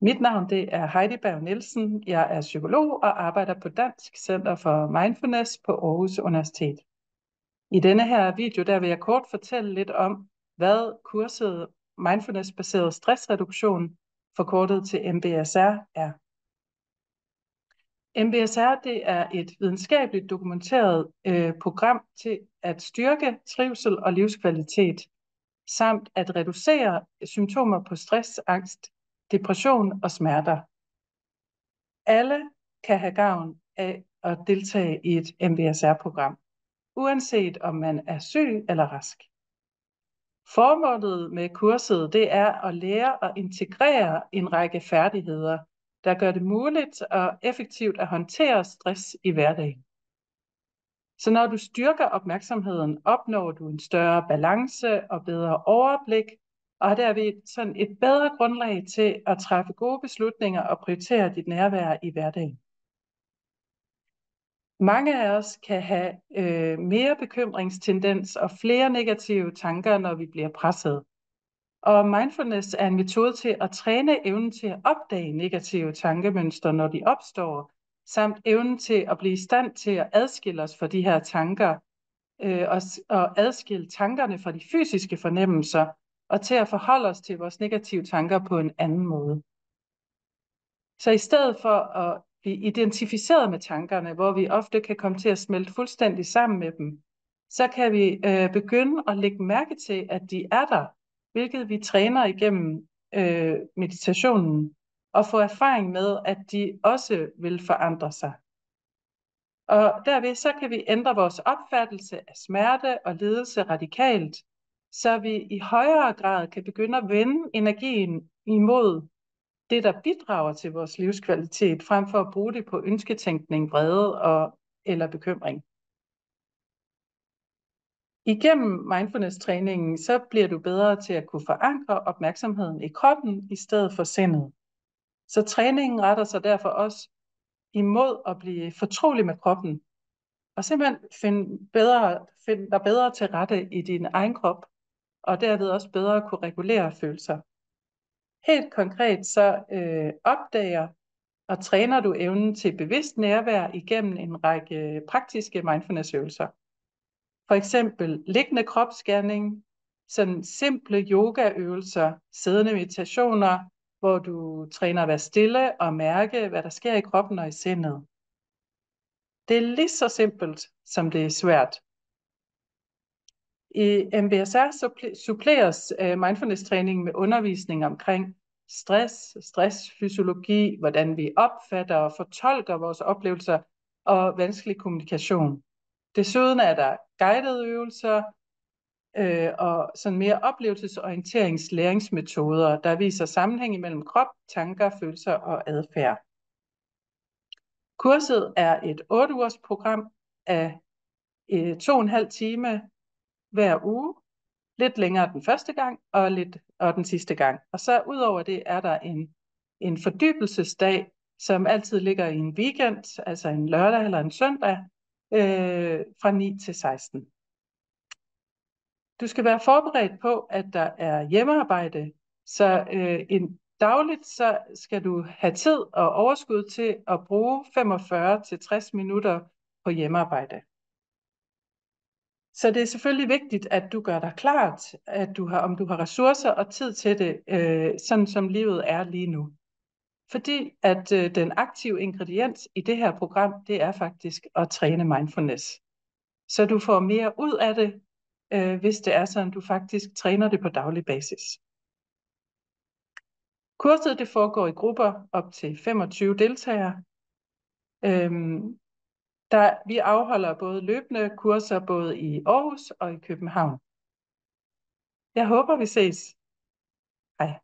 Mit navn det er Heidi Berg Nielsen. Jeg er psykolog og arbejder på Dansk Center for Mindfulness på Aarhus Universitet. I denne her video der vil jeg kort fortælle lidt om, hvad kurset Mindfulness-baseret stressreduktion, forkortet til MBSR, er. MBSR det er et videnskabeligt dokumenteret program til at styrke trivsel og livskvalitet, samt at reducere symptomer på stress, angst, depression og smerter. Alle kan have gavn af at deltage i et MBSR-program, uanset om man er syg eller rask. Formålet med kurset det er at lære at integrere en række færdigheder, der gør det muligt og effektivt at håndtere stress i hverdagen. Så når du styrker opmærksomheden, opnår du en større balance og bedre overblik, og har derved sådan et bedre grundlag til at træffe gode beslutninger og prioritere dit nærvær i hverdagen. Mange af os kan have mere bekymringstendens og flere negative tanker, når vi bliver presset. Og mindfulness er en metode til at træne evnen til at opdage negative tankemønstre, når de opstår, samt evnen til at blive i stand til at adskille os fra de her tanker, og adskille tankerne fra de fysiske fornemmelser, og til at forholde os til vores negative tanker på en anden måde. Så i stedet for at blive identificeret med tankerne, hvor vi ofte kan komme til at smelte fuldstændig sammen med dem, så kan vi begynde at lægge mærke til, at de er der, hvilket vi træner igennem meditationen, og få erfaring med, at de også vil forandre sig. Og derved så kan vi ændre vores opfattelse af smerte og lidelse radikalt, så vi i højere grad kan begynde at vende energien imod det, der bidrager til vores livskvalitet, frem for at bruge det på ønsketænkning, vrede eller bekymring. Igennem mindfulness-træningen, så bliver du bedre til at kunne forankre opmærksomheden i kroppen i stedet for sindet. Så træningen retter sig derfor også imod at blive fortrolig med kroppen, og simpelthen finde dig bedre til rette i din egen krop, og derved også bedre kunne regulere følelser. Helt konkret så opdager og træner du evnen til bevidst nærvær igennem en række praktiske mindfulnessøvelser. For eksempel liggende kropsscanning, sådan simple yogaøvelser, siddende meditationer, hvor du træner at være stille og mærke, hvad der sker i kroppen og i sindet. Det er lige så simpelt, som det er svært. I MBSR suppleres mindfulness-træningen med undervisning omkring stressfysiologi, hvordan vi opfatter og fortolker vores oplevelser og vanskelig kommunikation. Desuden er der guidede øvelser og sådan mere oplevelsesorienteringslæringsmetoder, der viser sammenhæng mellem krop, tanker, følelser og adfærd. Kurset er et 8-ugers program af 2,5 timer hver uge, lidt længere den første gang og den sidste gang. Og så ud over det er der en fordybelsesdag, som altid ligger i en weekend, altså en lørdag eller en søndag, fra 9 til 16. Du skal være forberedt på, at der er hjemmearbejde, så dagligt så skal du have tid og overskud til at bruge 45 til 60 minutter på hjemmearbejde. Så det er selvfølgelig vigtigt, at du gør dig klart, at om du har ressourcer og tid til det, sådan som livet er lige nu. Fordi at den aktive ingrediens i det her program, det er faktisk at træne mindfulness. Så du får mere ud af det, hvis det er sådan, du faktisk træner det på daglig basis. Kurset det foregår i grupper op til 25 deltagere. Vi afholder både løbende kurser både i Aarhus og i København. Jeg håber, vi ses. Hej.